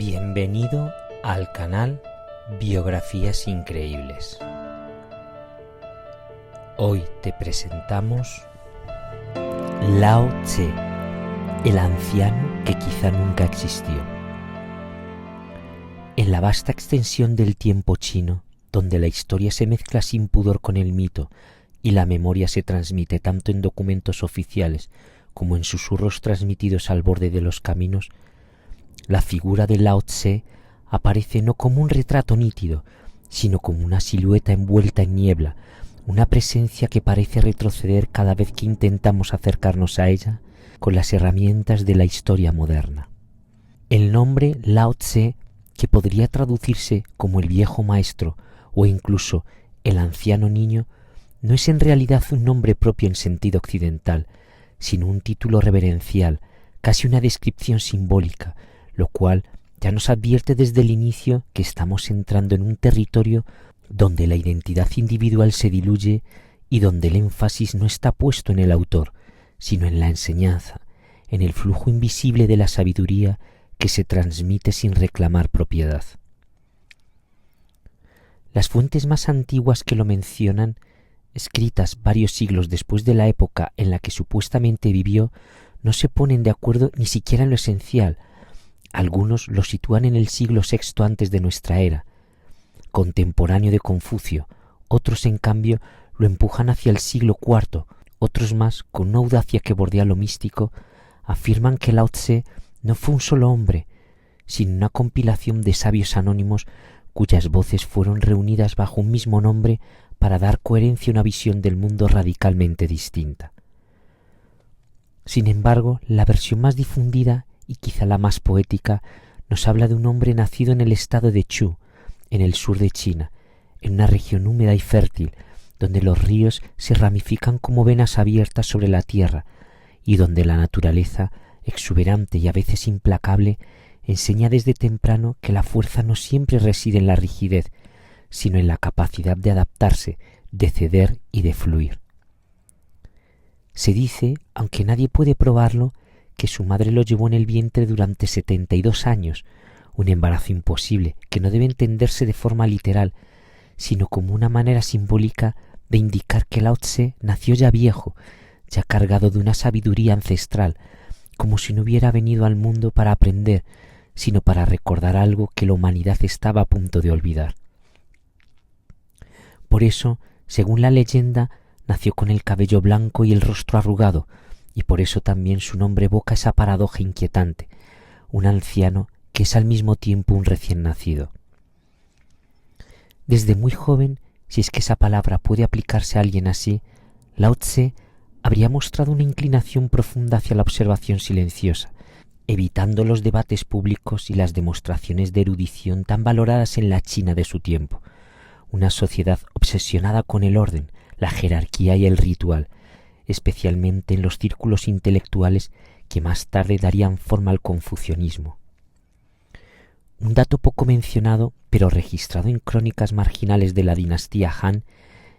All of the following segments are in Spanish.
Bienvenido al canal Biografías Increíbles. Hoy te presentamos Lao Tse, el anciano que quizá nunca existió. En la vasta extensión del tiempo chino, donde la historia se mezcla sin pudor con el mito y la memoria se transmite tanto en documentos oficiales como en susurros transmitidos al borde de los caminos, la figura de Lao Tse aparece no como un retrato nítido, sino como una silueta envuelta en niebla, una presencia que parece retroceder cada vez que intentamos acercarnos a ella con las herramientas de la historia moderna. El nombre Lao Tse, que podría traducirse como el viejo maestro o incluso el anciano niño, no es en realidad un nombre propio en sentido occidental, sino un título reverencial, casi una descripción simbólica, lo cual ya nos advierte desde el inicio que estamos entrando en un territorio donde la identidad individual se diluye y donde el énfasis no está puesto en el autor, sino en la enseñanza, en el flujo invisible de la sabiduría que se transmite sin reclamar propiedad. Las fuentes más antiguas que lo mencionan, escritas varios siglos después de la época en la que supuestamente vivió, no se ponen de acuerdo ni siquiera en lo esencial. Algunos lo sitúan en el siglo VI antes de nuestra era, contemporáneo de Confucio, otros en cambio lo empujan hacia el siglo IV, otros más, con una audacia que bordea lo místico, afirman que Lao Tse no fue un solo hombre, sino una compilación de sabios anónimos cuyas voces fueron reunidas bajo un mismo nombre para dar coherencia a una visión del mundo radicalmente distinta. Sin embargo, la versión más difundida y quizá la más poética nos habla de un hombre nacido en el estado de Chu, en el sur de China, en una región húmeda y fértil, donde los ríos se ramifican como venas abiertas sobre la tierra y donde la naturaleza, exuberante y a veces implacable, enseña desde temprano que la fuerza no siempre reside en la rigidez, sino en la capacidad de adaptarse, de ceder y de fluir. Se dice, aunque nadie puede probarlo, que su madre lo llevó en el vientre durante 72 años, un embarazo imposible que no debe entenderse de forma literal, sino como una manera simbólica de indicar que Lao Tse nació ya viejo, ya cargado de una sabiduría ancestral, como si no hubiera venido al mundo para aprender, sino para recordar algo que la humanidad estaba a punto de olvidar. Por eso, según la leyenda, nació con el cabello blanco y el rostro arrugado, y por eso también su nombre evoca esa paradoja inquietante, un anciano que es al mismo tiempo un recién nacido. Desde muy joven, si es que esa palabra puede aplicarse a alguien así, Lao Tse habría mostrado una inclinación profunda hacia la observación silenciosa, evitando los debates públicos y las demostraciones de erudición tan valoradas en la China de su tiempo, una sociedad obsesionada con el orden, la jerarquía y el ritual, especialmente en los círculos intelectuales que más tarde darían forma al confucianismo. Un dato poco mencionado, pero registrado en crónicas marginales de la dinastía Han,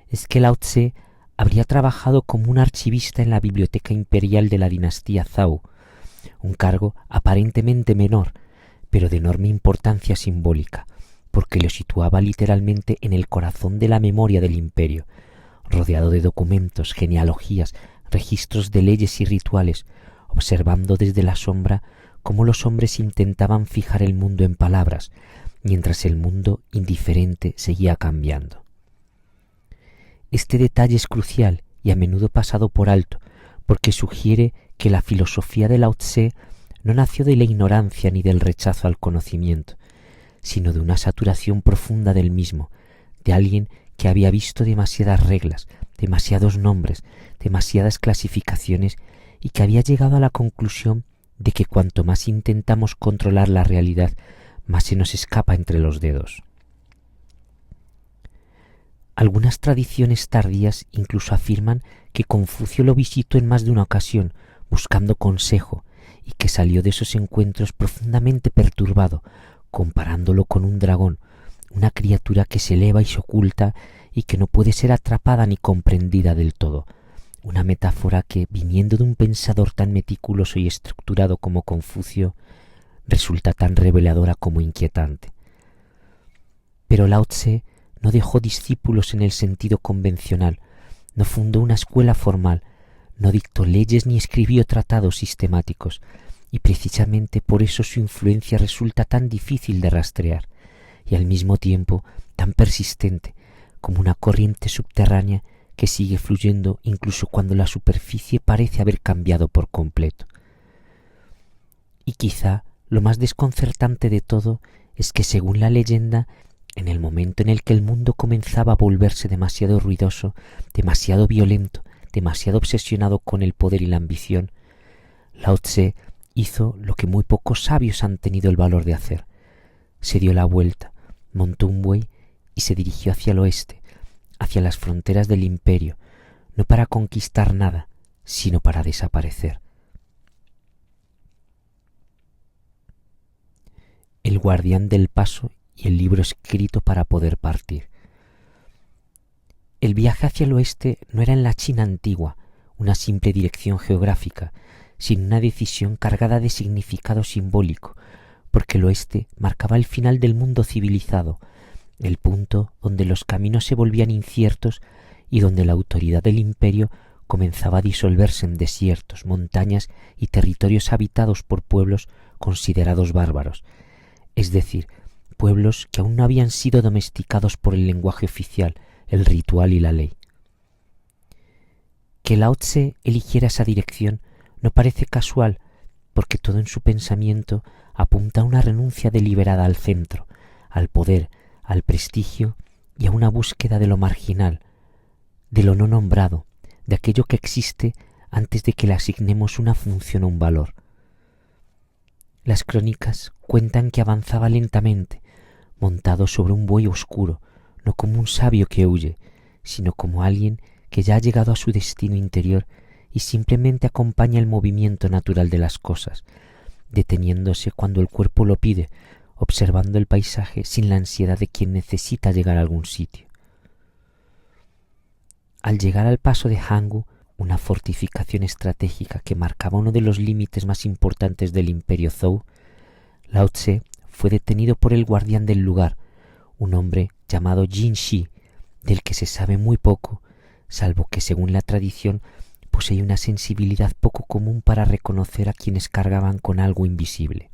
es que Lao Tse habría trabajado como un archivista en la biblioteca imperial de la dinastía Zhou, un cargo aparentemente menor, pero de enorme importancia simbólica, porque lo situaba literalmente en el corazón de la memoria del imperio, rodeado de documentos, genealogías, registros de leyes y rituales, observando desde la sombra cómo los hombres intentaban fijar el mundo en palabras, mientras el mundo indiferente seguía cambiando. Este detalle es crucial y a menudo pasado por alto, porque sugiere que la filosofía de Lao Tse no nació de la ignorancia ni del rechazo al conocimiento, sino de una saturación profunda del mismo, de alguien que había visto demasiadas reglas, demasiados nombres, demasiadas clasificaciones y que había llegado a la conclusión de que cuanto más intentamos controlar la realidad, más se nos escapa entre los dedos. Algunas tradiciones tardías incluso afirman que Confucio lo visitó en más de una ocasión, buscando consejo, y que salió de esos encuentros profundamente perturbado, comparándolo con un dragón, una criatura que se eleva y se oculta y que no puede ser atrapada ni comprendida del todo, una metáfora que, viniendo de un pensador tan meticuloso y estructurado como Confucio, resulta tan reveladora como inquietante. Pero Lao Tse no dejó discípulos en el sentido convencional, no fundó una escuela formal, no dictó leyes ni escribió tratados sistemáticos, y precisamente por eso su influencia resulta tan difícil de rastrear y al mismo tiempo tan persistente como una corriente subterránea que sigue fluyendo incluso cuando la superficie parece haber cambiado por completo. Y quizá lo más desconcertante de todo es que, según la leyenda, en el momento en el que el mundo comenzaba a volverse demasiado ruidoso, demasiado violento, demasiado obsesionado con el poder y la ambición, Lao Tse hizo lo que muy pocos sabios han tenido el valor de hacer. Se dio la vuelta, montó un buey y se dirigió hacia el oeste, hacia las fronteras del imperio, no para conquistar nada, sino para desaparecer. El guardián del paso y el libro escrito para poder partir. El viaje hacia el oeste no era en la China antigua, una simple dirección geográfica, sino una decisión cargada de significado simbólico, porque el oeste marcaba el final del mundo civilizado, el punto donde los caminos se volvían inciertos y donde la autoridad del imperio comenzaba a disolverse en desiertos, montañas y territorios habitados por pueblos considerados bárbaros, es decir, pueblos que aún no habían sido domesticados por el lenguaje oficial, el ritual y la ley. Que Lao Tse eligiera esa dirección no parece casual, porque todo en su pensamiento apunta a una renuncia deliberada al centro, al poder, al prestigio y a una búsqueda de lo marginal, de lo no nombrado, de aquello que existe antes de que le asignemos una función o un valor. Las crónicas cuentan que avanzaba lentamente, montado sobre un buey oscuro, no como un sabio que huye, sino como alguien que ya ha llegado a su destino interior y simplemente acompaña el movimiento natural de las cosas, deteniéndose cuando el cuerpo lo pide, observando el paisaje sin la ansiedad de quien necesita llegar a algún sitio. Al llegar al paso de Hangu, una fortificación estratégica que marcaba uno de los límites más importantes del imperio Zhou, Lao Tse fue detenido por el guardián del lugar, un hombre llamado Jin Shi, del que se sabe muy poco, salvo que según la tradición poseía una sensibilidad poco común para reconocer a quienes cargaban con algo invisible.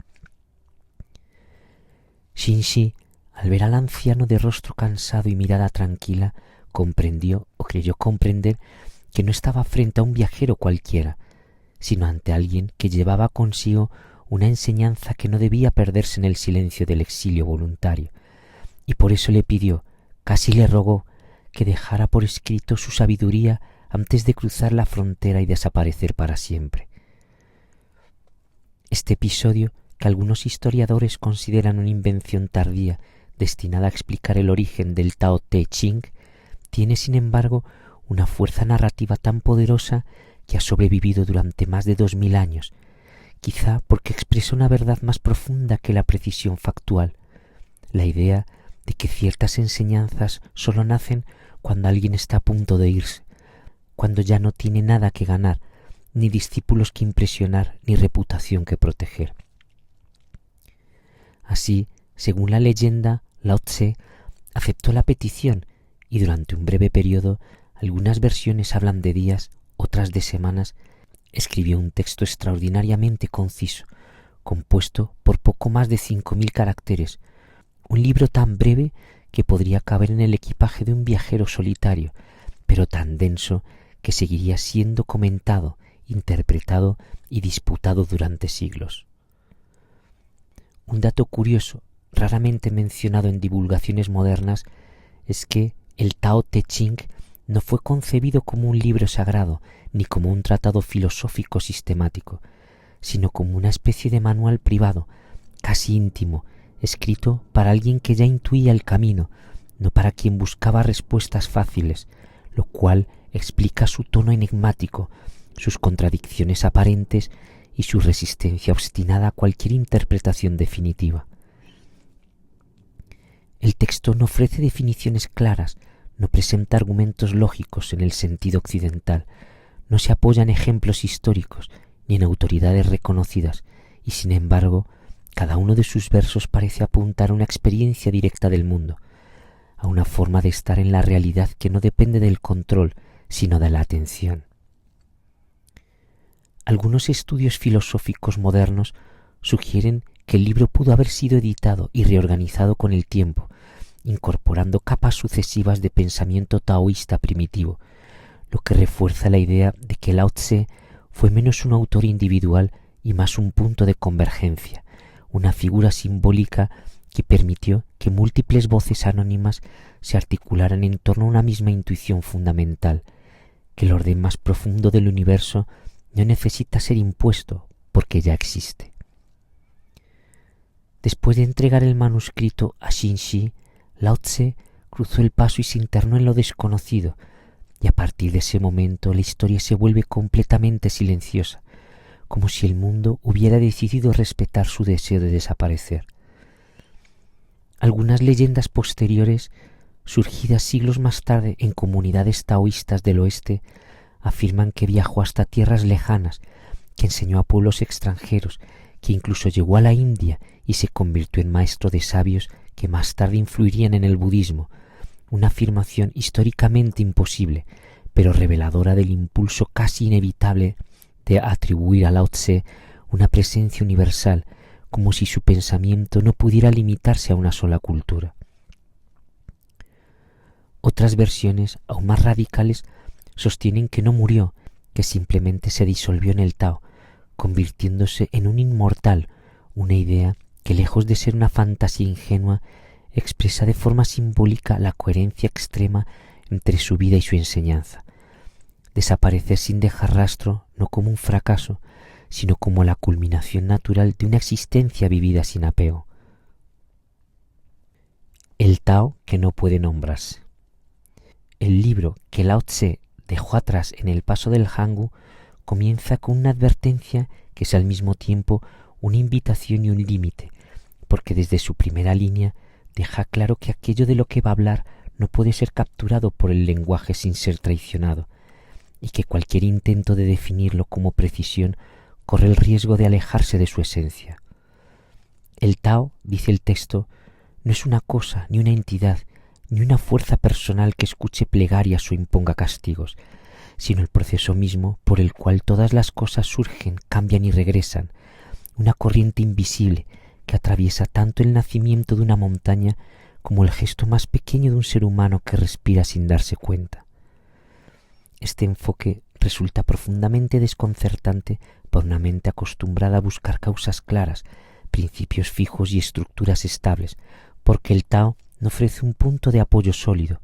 Jin Shi, al ver al anciano de rostro cansado y mirada tranquila, comprendió o creyó comprender que no estaba frente a un viajero cualquiera, sino ante alguien que llevaba consigo una enseñanza que no debía perderse en el silencio del exilio voluntario, y por eso le pidió, casi le rogó, que dejara por escrito su sabiduría antes de cruzar la frontera y desaparecer para siempre. Este episodio, que algunos historiadores consideran una invención tardía destinada a explicar el origen del Tao Te Ching, tiene sin embargo una fuerza narrativa tan poderosa que ha sobrevivido durante más de 2000 años, quizá porque expresa una verdad más profunda que la precisión factual, la idea de que ciertas enseñanzas solo nacen cuando alguien está a punto de irse, cuando ya no tiene nada que ganar, ni discípulos que impresionar, ni reputación que proteger. Así, según la leyenda, Lao Tse aceptó la petición y durante un breve periodo, algunas versiones hablan de días, otras de semanas, escribió un texto extraordinariamente conciso, compuesto por poco más de 5000 caracteres, un libro tan breve que podría caber en el equipaje de un viajero solitario, pero tan denso que seguiría siendo comentado, interpretado y disputado durante siglos. Un dato curioso, raramente mencionado en divulgaciones modernas, es que el Tao Te Ching no fue concebido como un libro sagrado ni como un tratado filosófico sistemático, sino como una especie de manual privado, casi íntimo, escrito para alguien que ya intuía el camino, no para quien buscaba respuestas fáciles, lo cual explica su tono enigmático, sus contradicciones aparentes y su resistencia obstinada a cualquier interpretación definitiva. El texto no ofrece definiciones claras, no presenta argumentos lógicos en el sentido occidental, no se apoya en ejemplos históricos ni en autoridades reconocidas y, sin embargo, Cada uno de sus versos parece apuntar a una experiencia directa del mundo, a una forma de estar en la realidad que no depende del control, sino de la atención. Algunos estudios filosóficos modernos sugieren que el libro pudo haber sido editado y reorganizado con el tiempo, incorporando capas sucesivas de pensamiento taoísta primitivo, lo que refuerza la idea de que Lao Tse fue menos un autor individual y más un punto de convergencia, una figura simbólica que permitió que múltiples voces anónimas se articularan en torno a una misma intuición fundamental, que el orden más profundo del universo no necesita ser impuesto porque ya existe. Después de entregar el manuscrito a Xinxi, Lao Tse cruzó el paso y se internó en lo desconocido, y a partir de ese momento la historia se vuelve completamente silenciosa, como si el mundo hubiera decidido respetar su deseo de desaparecer. Algunas leyendas posteriores, surgidas siglos más tarde en comunidades taoístas del oeste, afirman que viajó hasta tierras lejanas, que enseñó a pueblos extranjeros, que incluso llegó a la India y se convirtió en maestro de sabios que más tarde influirían en el budismo, una afirmación históricamente imposible, pero reveladora del impulso casi inevitable de atribuir a Lao Tse una presencia universal, como si su pensamiento no pudiera limitarse a una sola cultura. Otras versiones, aún más radicales, sostienen que no murió, que simplemente se disolvió en el Tao, convirtiéndose en un inmortal, una idea que, lejos de ser una fantasía ingenua, expresa de forma simbólica la coherencia extrema entre su vida y su enseñanza. Desaparecer sin dejar rastro, no como un fracaso, sino como la culminación natural de una existencia vivida sin apego. El Tao que no puede nombrarse. El libro que Lao Tse dejó atrás en el paso del Hangu comienza con una advertencia que es al mismo tiempo una invitación y un límite, porque desde su primera línea deja claro que aquello de lo que va a hablar no puede ser capturado por el lenguaje sin ser traicionado, y que cualquier intento de definirlo como precisión corre el riesgo de alejarse de su esencia. El Tao, dice el texto, no es una cosa, ni una entidad, ni una fuerza personal que escuche plegarias o imponga castigos, sino el proceso mismo por el cual todas las cosas surgen, cambian y regresan, una corriente invisible que atraviesa tanto el nacimiento de una montaña como el gesto más pequeño de un ser humano que respira sin darse cuenta. Este enfoque resulta profundamente desconcertante para una mente acostumbrada a buscar causas claras, principios fijos y estructuras estables, porque el Tao no ofrece un punto de apoyo sólido,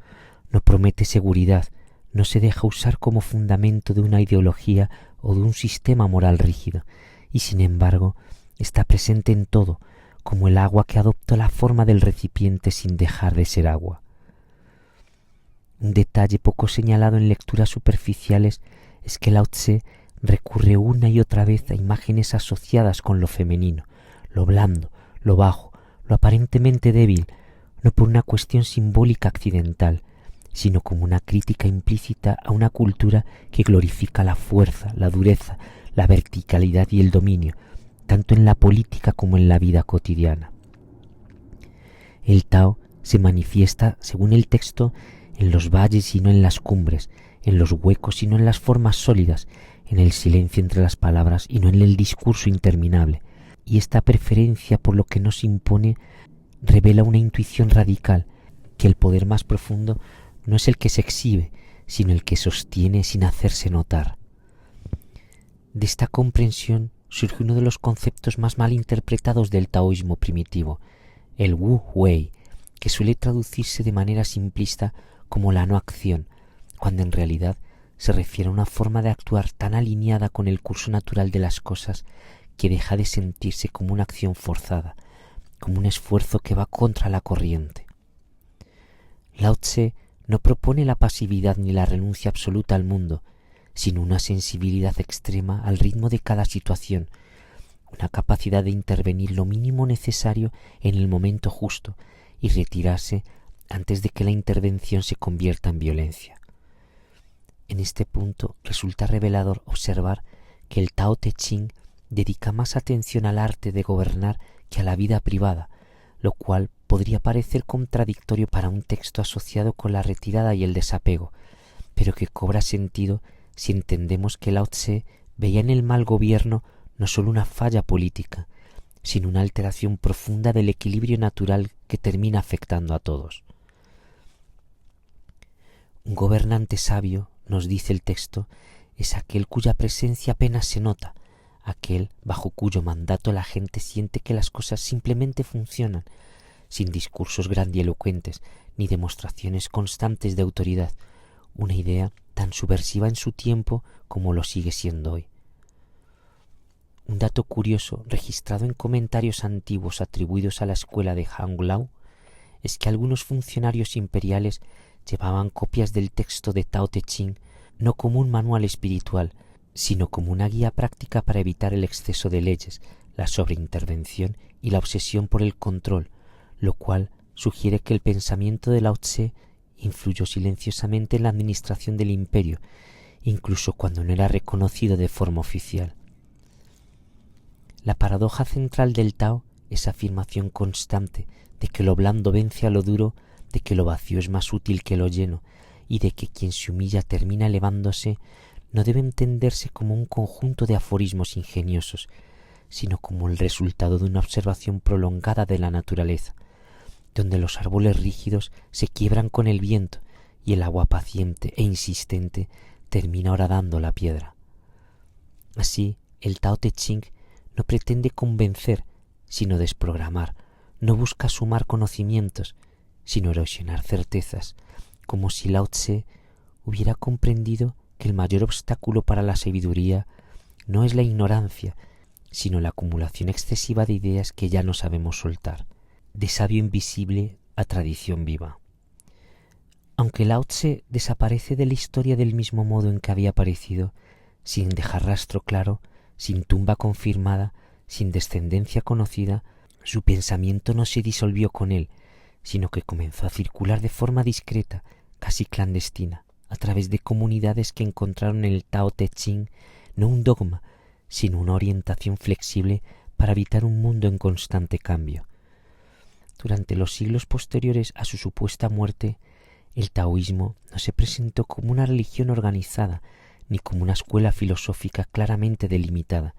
no promete seguridad, no se deja usar como fundamento de una ideología o de un sistema moral rígido, y sin embargo está presente en todo, como el agua que adopta la forma del recipiente sin dejar de ser agua. Un detalle poco señalado en lecturas superficiales es que Lao Tse recurre una y otra vez a imágenes asociadas con lo femenino, lo blando, lo bajo, lo aparentemente débil, no por una cuestión simbólica accidental, sino como una crítica implícita a una cultura que glorifica la fuerza, la dureza, la verticalidad y el dominio, tanto en la política como en la vida cotidiana. El Tao se manifiesta, según el texto, en los valles y no en las cumbres, en los huecos y no en las formas sólidas, en el silencio entre las palabras y no en el discurso interminable, y esta preferencia por lo que nos impone revela una intuición radical, que el poder más profundo no es el que se exhibe, sino el que sostiene sin hacerse notar. De esta comprensión surge uno de los conceptos más mal interpretados del taoísmo primitivo, el Wu Wei, que suele traducirse de manera simplista como la no acción, cuando en realidad se refiere a una forma de actuar tan alineada con el curso natural de las cosas que deja de sentirse como una acción forzada, como un esfuerzo que va contra la corriente. Lao Tse no propone la pasividad ni la renuncia absoluta al mundo, sino una sensibilidad extrema al ritmo de cada situación, una capacidad de intervenir lo mínimo necesario en el momento justo y retirarse antes de que la intervención se convierta en violencia. En este punto resulta revelador observar que el Tao Te Ching dedica más atención al arte de gobernar que a la vida privada, lo cual podría parecer contradictorio para un texto asociado con la retirada y el desapego, pero que cobra sentido si entendemos que Lao Tse veía en el mal gobierno no solo una falla política, sino una alteración profunda del equilibrio natural que termina afectando a todos. Un gobernante sabio, nos dice el texto, es aquel cuya presencia apenas se nota, aquel bajo cuyo mandato la gente siente que las cosas simplemente funcionan, sin discursos grandilocuentes ni demostraciones constantes de autoridad, una idea tan subversiva en su tiempo como lo sigue siendo hoy. Un dato curioso registrado en comentarios antiguos atribuidos a la escuela de Hang Lao es que algunos funcionarios imperiales llevaban copias del texto de Tao Te Ching no como un manual espiritual, sino como una guía práctica para evitar el exceso de leyes, la sobreintervención y la obsesión por el control, lo cual sugiere que el pensamiento de Lao Tse influyó silenciosamente en la administración del imperio, incluso cuando no era reconocido de forma oficial. La paradoja central del Tao es afirmación constante de que lo blando vence a lo duro, de que lo vacío es más útil que lo lleno, y de que quien se humilla termina elevándose, no debe entenderse como un conjunto de aforismos ingeniosos, sino como el resultado de una observación prolongada de la naturaleza, donde los árboles rígidos se quiebran con el viento y el agua paciente e insistente termina horadando la piedra. Así, el Tao Te Ching no pretende convencer, sino desprogramar, no busca sumar conocimientos, sino erosionar certezas, como si Lao Tse hubiera comprendido que el mayor obstáculo para la sabiduría no es la ignorancia, sino la acumulación excesiva de ideas que ya no sabemos soltar, de sabio invisible a tradición viva. Aunque Lao Tse desaparece de la historia del mismo modo en que había aparecido, sin dejar rastro claro, sin tumba confirmada, sin descendencia conocida, su pensamiento no se disolvió con él, sino que comenzó a circular de forma discreta, casi clandestina, a través de comunidades que encontraron en el Tao Te Ching no un dogma, sino una orientación flexible para evitar un mundo en constante cambio. Durante los siglos posteriores a su supuesta muerte, el taoísmo no se presentó como una religión organizada ni como una escuela filosófica claramente delimitada,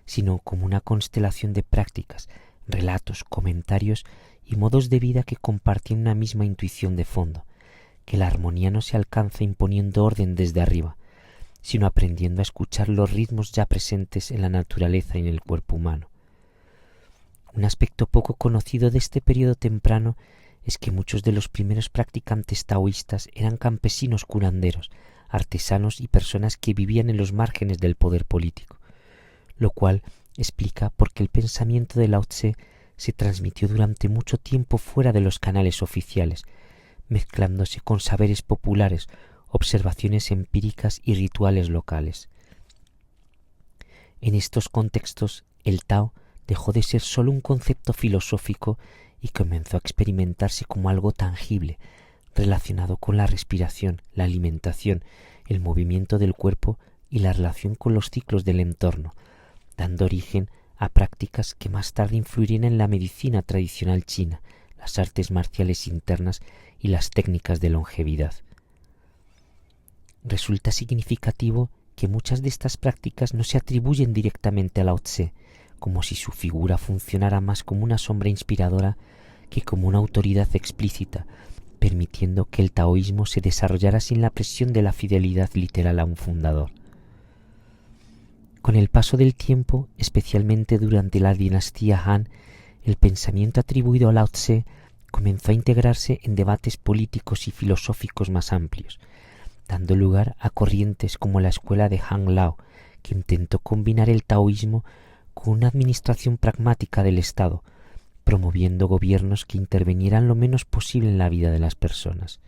sino como una constelación de prácticas, relatos, comentarios y modos de vida que compartían una misma intuición de fondo, que la armonía no se alcanza imponiendo orden desde arriba, sino aprendiendo a escuchar los ritmos ya presentes en la naturaleza y en el cuerpo humano. Un aspecto poco conocido de este periodo temprano es que muchos de los primeros practicantes taoístas eran campesinos curanderos, artesanos y personas que vivían en los márgenes del poder político, lo cual explica por qué el pensamiento de Lao Tse se transmitió durante mucho tiempo fuera de los canales oficiales, mezclándose con saberes populares, observaciones empíricas y rituales locales. En estos contextos, el Tao dejó de ser solo un concepto filosófico y comenzó a experimentarse como algo tangible, relacionado con la respiración, la alimentación, el movimiento del cuerpo y la relación con los ciclos del entorno, dando origen a prácticas que más tarde influirían en la medicina tradicional china, las artes marciales internas y las técnicas de longevidad. Resulta significativo que muchas de estas prácticas no se atribuyen directamente a Lao Tse, como si su figura funcionara más como una sombra inspiradora que como una autoridad explícita, permitiendo que el taoísmo se desarrollara sin la presión de la fidelidad literal a un fundador. Con el paso del tiempo, especialmente durante la dinastía Han, el pensamiento atribuido a Lao Tse comenzó a integrarse en debates políticos y filosóficos más amplios, dando lugar a corrientes como la escuela de Hang Lao, que intentó combinar el taoísmo con una administración pragmática del Estado, promoviendo gobiernos que intervinieran lo menos posible en la vida de las personas.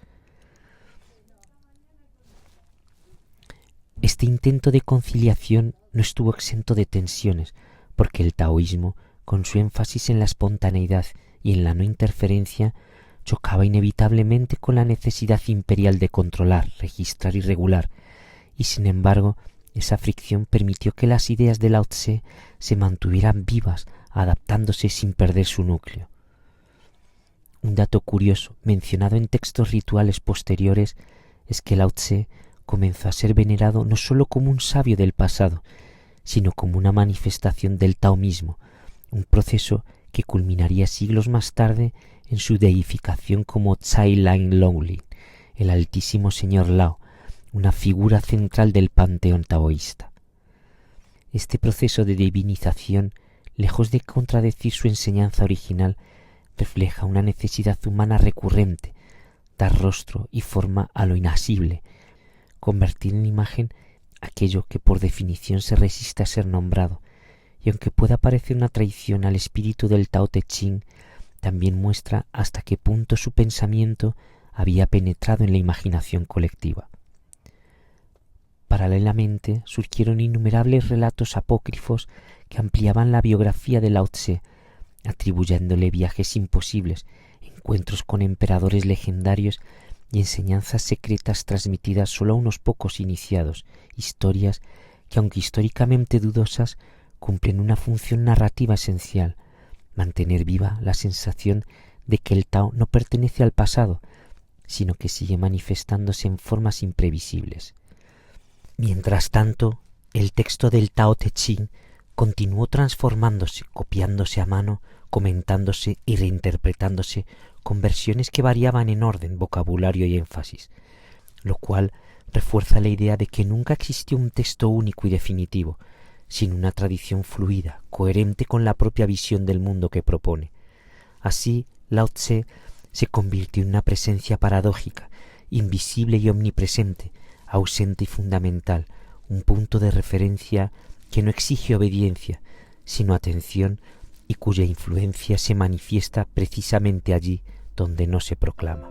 Este intento de conciliación no estuvo exento de tensiones, porque el taoísmo, con su énfasis en la espontaneidad y en la no interferencia, chocaba inevitablemente con la necesidad imperial de controlar, registrar y regular, y sin embargo, esa fricción permitió que las ideas de Lao Tse se mantuvieran vivas adaptándose sin perder su núcleo. Un dato curioso mencionado en textos rituales posteriores es que Lao Tse comenzó a ser venerado no sólo como un sabio del pasado, sino como una manifestación del Tao mismo, un proceso que culminaría siglos más tarde en su deificación como Tsai Lain Longlin, el altísimo señor Lao, una figura central del panteón taoísta. Este proceso de divinización, lejos de contradecir su enseñanza original, refleja una necesidad humana recurrente, dar rostro y forma a lo inasible, convertir en imagen aquello que por definición se resiste a ser nombrado, y aunque pueda parecer una traición al espíritu del Tao Te Ching, también muestra hasta qué punto su pensamiento había penetrado en la imaginación colectiva. Paralelamente surgieron innumerables relatos apócrifos que ampliaban la biografía de Lao Tse, atribuyéndole viajes imposibles, encuentros con emperadores legendarios y enseñanzas secretas transmitidas solo a unos pocos iniciados, historias que, aunque históricamente dudosas, cumplen una función narrativa esencial: mantener viva la sensación de que el Tao no pertenece al pasado, sino que sigue manifestándose en formas imprevisibles. Mientras tanto, el texto del Tao Te Ching continuó transformándose, copiándose a mano, comentándose y reinterpretándose con versiones que variaban en orden, vocabulario y énfasis, lo cual refuerza la idea de que nunca existió un texto único y definitivo, sino una tradición fluida, coherente con la propia visión del mundo que propone. Así, Lao Tse se convirtió en una presencia paradójica, invisible y omnipresente, ausente y fundamental, un punto de referencia que no exige obediencia, sino atención, y cuya influencia se manifiesta precisamente allí donde no se proclama.